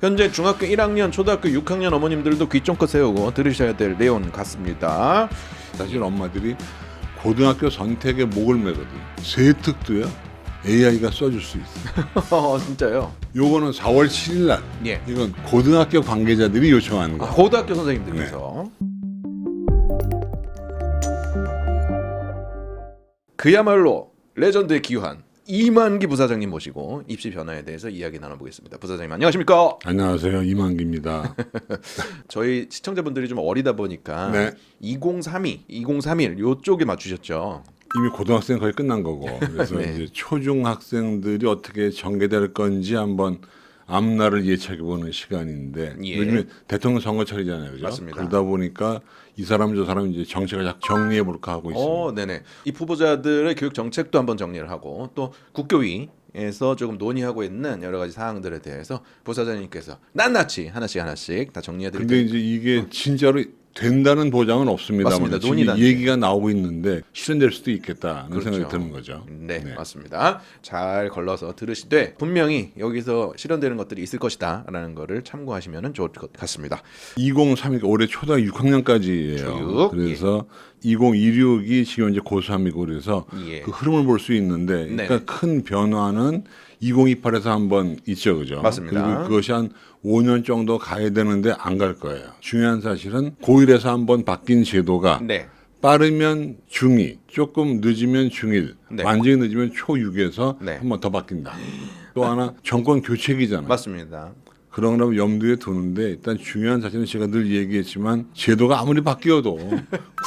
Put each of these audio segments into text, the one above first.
현재 중학교 1학년, 초등학교 6학년 어머님들도 귀 쫑긋 세우고 들으셔야 될 내용 같습니다. 사실 엄마들이 고등학교 선택에 목을 매거든. 세특도요 AI가 써줄 수 있어. 진짜요? 요거는 4월 7일 날. 예. 이건 고등학교 관계자들이 요청하는 거. 고등학교 선생님들께서. 그야말로 레전드의 기환 이만기 부사장님 모시고 입시 변화에 대해서 이야기 나눠보겠습니다. 부사장님 안녕하십니까? 안녕하세요, 이만기입니다. 저희 시청자분들이 좀 어리다 보니까 네. 2032, 2031 요쪽에 맞추셨죠? 이미 고등학생 거의 끝난 거고, 그래서 네. 이제 초중학생들이 어떻게 전개될 건지 한번 앞날을 예측해보는 시간인데, 예. 요즘에 대통령 선거철이잖아요, 그죠? 맞습니다. 그러다 보니까 이 사람 저 사람 이제 정책을 쫙 정리해볼까 하고 있습니다. 네네. 이 후보자들의 교육 정책도 한번 정리를 하고 또 국교위에서 조금 논의하고 있는 여러 가지 사항들에 대해서 부사장님께서 낱낱이 하나씩 다 정리해드릴 근데 테니까. 이제 이게 진짜로 된다는 보장은 없습니다만 맞습니다. 지금 논의단체. 얘기가 나오고 있는데 실현될 수도 있겠다는 그렇죠. 생각이 드는 거죠. 네, 맞습니다. 잘 걸러서 들으시되 분명히 여기서 실현되는 것들이 있을 것이다라는 거를 참고하시면 좋을 것 같습니다. 2032가 올해 초등학교 6학년까지예요. 교육, 그래서 2026이 지금 이제 고3이고 그래서 예. 그 흐름을 볼 수 있는데 그러니까 네. 큰 변화는 2028에서 한번 있죠, 그죠? 맞습니다. 그리고 그것이 한 5년 정도 가야 되는데 안 갈 거예요. 중요한 사실은 고1에서 한번 바뀐 제도가 네. 빠르면 중2, 조금 늦으면 중1, 네. 완전히 늦으면 초6에서 네. 한 번 더 바뀐다. 또 하나 정권 교체기잖아요. 맞습니다. 그런 걸 염두에 두는데 일단 중요한 사실은 제가 늘 얘기했지만 제도가 아무리 바뀌어도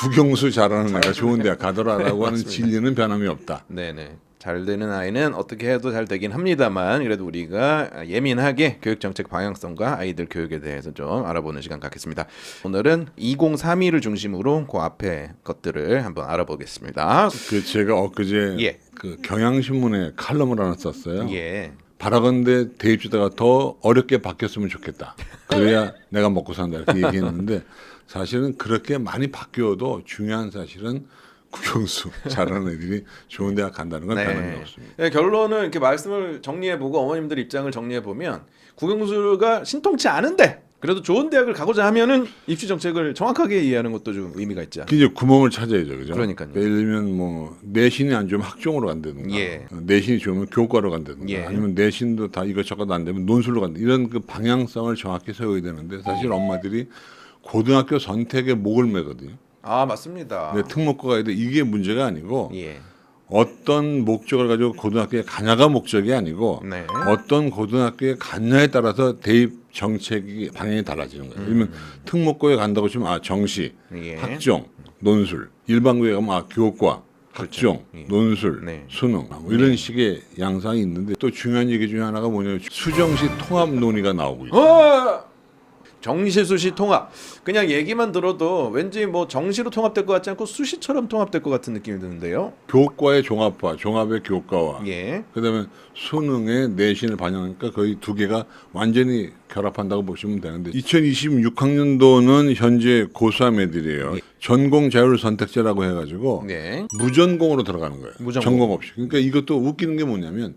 국영수 잘하는 애가 좋은 대학 가더라라고 하는 진리는 변함이 없다. 네네. 잘 되는 아이는 어떻게 해도 잘 되긴 합니다만 그래도 우리가 예민하게 교육 정책 방향성과 아이들 교육에 대해서 좀 알아보는 시간 갖겠습니다. 오늘은 2032를 중심으로 그 앞에 것들을 한번 알아보겠습니다. 그 제가 엊그제 예. 그 경향신문에 칼럼을 하나 썼어요. 예. 바라건대 대입제도가 더 어렵게 바뀌었으면 좋겠다. 그래야 내가 먹고 산다 이렇게 얘기했는데 사실은 그렇게 많이 바뀌어도 중요한 사실은 국영수 잘하는 애들이 좋은 대학 간다는 건 변함이 없습니다. 네, 결론은 이렇게 말씀을 정리해보고 어머님들 입장을 정리해보면 국영수가 신통치 않은데 그래도 좋은 대학을 가고자 하면은 입시 정책을 정확하게 이해하는 것도 좀 의미가 있지 않나요? 그 이제 구멍을 찾아야죠, 그죠? 그러니까요. 예를 들면 뭐 내신이 안 좋으면 학종으로 간다든가, 예. 내신이 좋으면 교과로 간다든가, 예. 아니면 내신도 다 이것저것 안 되면 논술로 간다. 이런 그 방향성을 정확히 세워야 되는데 사실 엄마들이 고등학교 선택에 목을 매거든요. 아 맞습니다. 근데 특목고가 가야 돼. 이게 문제가 아니고 예. 어떤 목적을 가지고 고등학교에 가냐가 목적이 아니고 네. 어떤 고등학교에 갔냐에 따라서 대입 정책이 방향이 달라지는 거예요. 예를 들면 특목고에 간다고 치면 정시, 예. 학종, 논술. 일반고에 가면 교과, 학종, 예. 논술, 네. 수능 뭐 이런 식의 양상이 있는데 또 중요한 얘기 중에 하나가 뭐냐면 수정시 통합 논의가 나오고 있어요. 정시수시 통합. 그냥 얘기만 들어도 왠지 뭐 정시로 통합될 것 같지 않고 수시처럼 통합될 것 같은 느낌이 드는데요. 교과의 종합화, 종합의 교과와 예. 그다음에 수능의 내신을 반영하니까 거의 두 개가 완전히 결합한다고 보시면 되는데 2026학년도는 현재 고3 애들이에요. 전공 자율 선택제라고 해가지고 네. 무전공으로 들어가는 거예요. 무전공. 전공 없이. 그러니까 이것도 웃기는 게 뭐냐면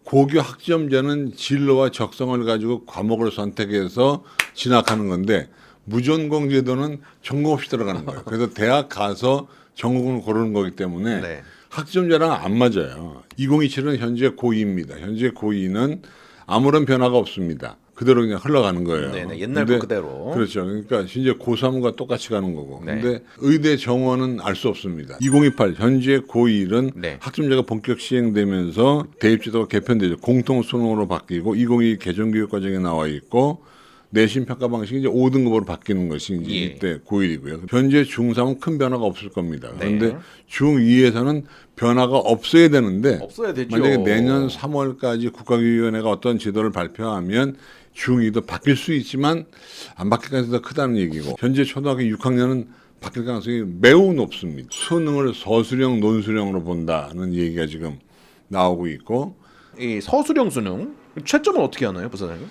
고교 학점제는 진로와 적성을 가지고 과목을 선택해서 진학하는 건데 무전공 제도는 전공 없이 들어가는 거예요. 그래서 대학 가서 전공을 고르는 거기 때문에 네. 학점제랑 안 맞아요. 2027은 현재 고2입니다. 현재 고2는 아무런 변화가 없습니다. 그대로 그냥 흘러가는 거예요. 네네. 옛날 근데 거 그대로. 그렇죠. 그러니까 이제 고3과 똑같이 가는 거고. 네. 근데 의대 정원은 알 수 없습니다. 2028 현재 고1은 네. 학점제가 본격 시행되면서 대입제도가 개편되죠. 공통 수능으로 바뀌고 2022 개정교육과정에 나와 있고 내신 평가 방식이 이제 5등급으로 바뀌는 것이 이제 예. 이때 고1이고요. 현재 중3은 큰 변화가 없을 겁니다. 네. 그런데 중2에서는 변화가 없어야 되는데 없어야 되죠. 만약에 내년 3월까지 국가교육위원회가 어떤 제도를 발표하면 중2도 바뀔 수 있지만 안 바뀔 가능성이 더 크다는 얘기고 현재 초등학교 6학년은 바뀔 가능성이 매우 높습니다. 수능을 서술형, 논술형으로 본다는 얘기가 지금 나오고 있고 이 서술형 수능 채점은 어떻게 하나요, 부사장님?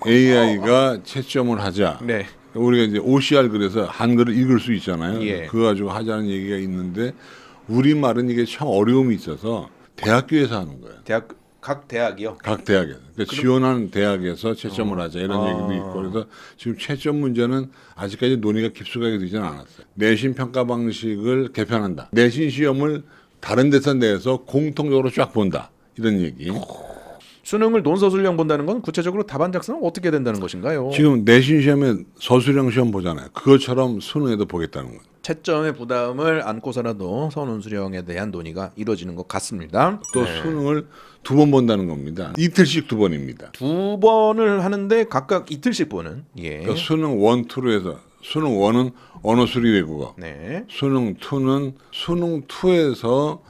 AI가 채점을 하자. 네. 우리가 이제 OCR 그래서 한글을 읽을 수 있잖아요. 예. 그거 가지고 하자는 얘기가 있는데 우리말은 이게 참 어려움이 있어서 대학교에서 하는 거예요. 대학 각 대학이요. 각 대학에서 그러니까 지원하는 대학에서 채점을 하자 이런 얘기도 있고 그래서 지금 채점 문제는 아직까지 논의가 깊숙하게 되지는 않았어요. 내신 평가 방식을 개편한다. 내신 시험을 다른 데서 내서 공통적으로 쫙 본다 이런 얘기. 수능을 논서술형 본다는 건 구체적으로 답안 작성은 어떻게 된다는 것인가요? 지금 내신 시험에 서술형 시험 보잖아요. 그것처럼 수능에도 보겠다는 거예요. 채점의 부담을 안고서라도 서논술형에 대한 논의가 이루어지는 것 같습니다. 또 수능을 2번 본다는 겁니다. 이틀씩 2번입니다. 2번을 하는데 각각 이틀씩 보는. 예. 그러니까 수능 1, 2로 해서 수능 1은 언어 수리 외국어, 네. 수능 2는 수능 2에서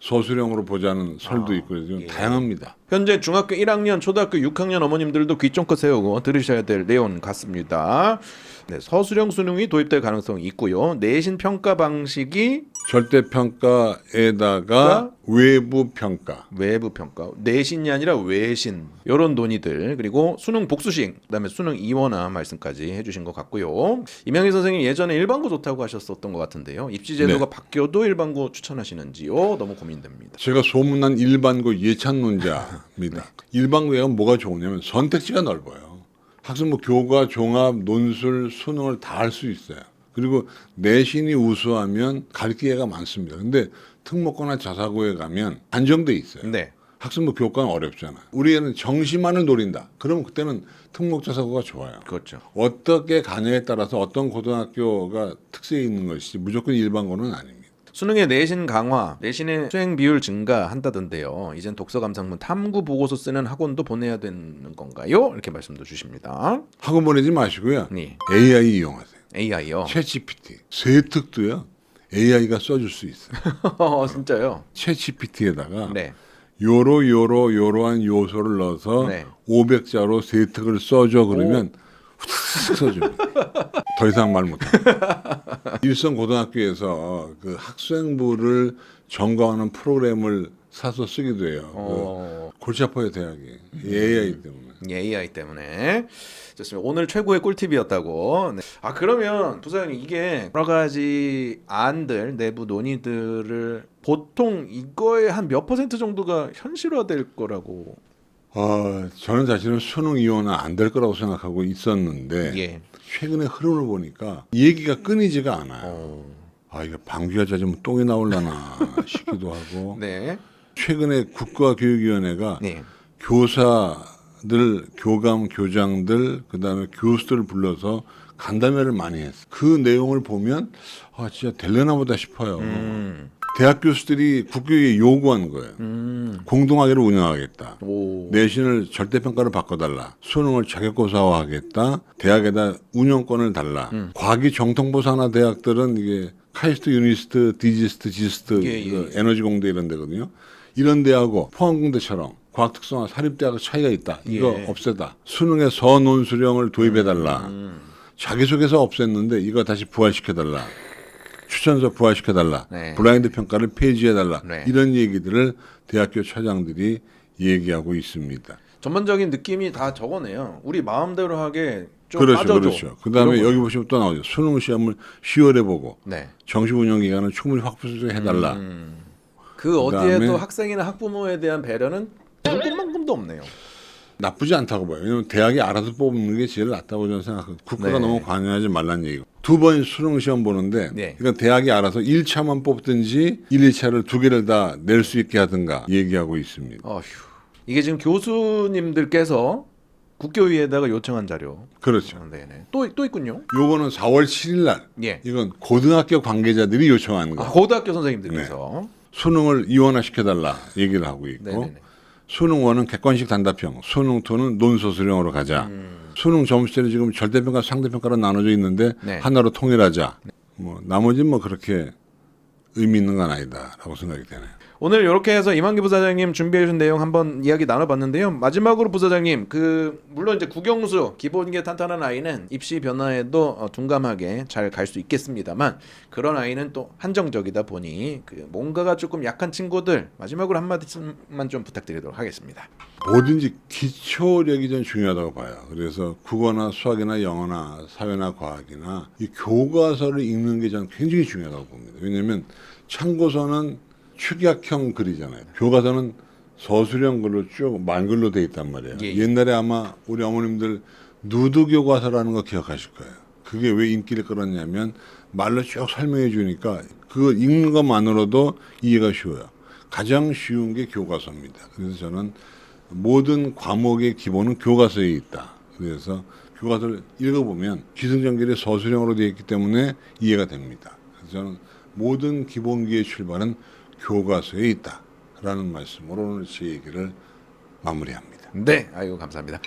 서술형으로 보자는 설도 있고 그래서 좀 다양합니다. 현재 중학교 1학년, 초등학교 6학년 어머님들도 귀 쫑긋 세우고 들으셔야 될 내용 같습니다. 네, 서술형 수능이 도입될 가능성이 있고요. 내신 평가 방식이 절대평가에다가 외부 평가. 외부 평가, 내신이 아니라 외신 이런 논의들 그리고 수능 복수식, 그다음에 수능 이원화 말씀까지 해주신 것 같고요. 이명희 선생님 예전에 일반고 좋다고 하셨었던 것 같은데요. 입시 제도가 바뀌어도 일반고 추천하시는지요? 너무 고민됩니다. 제가 소문난 일반고 예찬론자입니다. 일반고가 뭐가 좋으냐면 선택지가 넓어요. 학생부 교과, 종합, 논술, 수능을 다 할 수 있어요. 그리고 내신이 우수하면 갈 기회가 많습니다. 근데 특목고나 자사고에 가면 안정돼 있어요. 네. 학생부 교과는 어렵잖아요. 우리 애는 정시만을 노린다. 그러면 그때는 특목자사고가 좋아요. 그렇죠. 어떻게 가냐에 따라서 어떤 고등학교가 특색이 있는 것이지 무조건 일반고는 아닙니다. 수능의 내신 강화, 내신의 수행 비율 증가한다던데요. 이젠 독서 감상문 탐구 보고서 쓰는 학원도 보내야 되는 건가요? 이렇게 말씀도 주십니다. 학원 보내지 마시고요. 네. AI 이용하세요. AI요. 챗GPT. 세특도요. AI가 써줄 수 있어요. 진짜요? 챗GPT에다가 네. 요러한 요소를 넣어서 네. 500자로 세특을 써줘 그러면 후딱 써줍니다. 더 이상 말 못합니다. 일선 고등학교에서 그 학생부를 점검하는 프로그램을 사서 쓰기도 해요. 그 골치 아파요 대학이 AI 때문에. AI 때문에. 좋습니다. 오늘 최고의 꿀팁이었다고. 네. 아 그러면 부사장님 이게 여러 가지 안들, 내부 논의들을 보통 이거의 한 몇 퍼센트 정도가 현실화될 거라고. 저는 사실은 수능 이원은 안 될 거라고 생각하고 있었는데 예. 최근에 흐름을 보니까 얘기가 끊이지가 않아요. 이거 방귀가 잦으면 똥이 나올라나 싶기도 하고. 네. 최근에 국가교육위원회가 네. 교사들, 교감, 교장들, 그다음에 교수들을 불러서 간담회를 많이 했어요. 그 내용을 보면 진짜 될려나 보다 싶어요. 대학 교수들이 국교에 요구한 거예요. 공동학예를 운영하겠다. 오. 내신을 절대평가를 바꿔달라. 수능을 자격고사화하겠다. 대학에다 운영권을 달라. 과기 정통부 산하 대학들은 이게 카이스트, 유니스트, 디지스트, 지스트, 그 에너지공대 이런 데거든요. 이런 데하고 포항공대처럼 과학특성화 사립대학의 차이가 있다. 이거 없애다. 수능에 서논술형을 도입해달라. 자기소개서 없앴는데 이거 다시 부활시켜달라. 추천서 부활시켜달라. 네. 블라인드 평가를 폐지해달라. 네. 이런 얘기들을 대학교 차장들이 얘기하고 있습니다. 전반적인 느낌이 다 저거네요. 우리 마음대로 하게 좀 그렇죠, 빠져줘. 그렇죠. 그다음에 이런 여기 보시면 또 나오죠. 수능 시험을 10월에 보고 네. 정시 운영 기간을 충분히 확보해달라. 그 어디에도 그다음에 학생이나 학부모에 대한 배려는 조금만큼도 없네요. 나쁘지 않다고 봐요. 왜냐하면 대학이 알아서 뽑는 게 제일 낫다고 저는 생각해요. 국가가 네. 너무 관여하지 말란 얘기고. 2번 수능 시험 보는데 네. 그러니까 대학이 알아서 1차만 뽑든지 1, 2차를 2개를 다 낼 수 있게 하든가 얘기하고 있습니다. 어휴. 이게 지금 교수님들께서 국교위에다가 요청한 자료. 그렇죠. 네네. 또 있군요. 요거는 4월 7일 날 예. 이건 고등학교 관계자들이 요청하는 거예요. 고등학교 선생님들께서. 수능을 이원화시켜달라 얘기를 하고 있고 네네네. 수능 1은 객관식 단답형, 수능 2는 논소수령으로 가자. 수능 점수제는 지금 절대평가, 상대평가로 나눠져 있는데 네. 하나로 통일하자. 뭐 나머지는 뭐 그렇게 의미 있는 건 아니다라고 생각이 되네요. 오늘 이렇게 해서 이만기 부사장님 준비해 주신 내용 한번 이야기 나눠봤는데요. 마지막으로 부사장님, 물론 이제 국영수 기본기가 탄탄한 아이는 입시 변화에도 둔감하게 잘 갈 수 있겠습니다만 그런 아이는 또 한정적이다 보니 뭔가가 조금 약한 친구들 마지막으로 한마디만 좀 부탁드리도록 하겠습니다. 뭐든지 기초력이 좀 중요하다고 봐요. 그래서 국어나 수학이나 영어나 사회나 과학이나 이 교과서를 읽는 게 저는 굉장히 중요하다고 봅니다. 왜냐하면 참고서는 축약형 글이잖아요. 교과서는 서술형 글로 쭉 말글로 돼 있단 말이에요. 예. 옛날에 아마 우리 어머님들 누드 교과서라는 거 기억하실 거예요. 그게 왜 인기를 끌었냐면 말로 쭉 설명해 주니까 그거 읽는 것만으로도 이해가 쉬워요. 가장 쉬운 게 교과서입니다. 그래서 저는 모든 과목의 기본은 교과서에 있다. 그래서 교과서를 읽어보면 기승전결이 서술형으로 되어 있기 때문에 이해가 됩니다. 그래서 저는 모든 기본기의 출발은 교과서에 있다라는 말씀으로 오늘 제 얘기를 마무리합니다. 네, 아이고 감사합니다.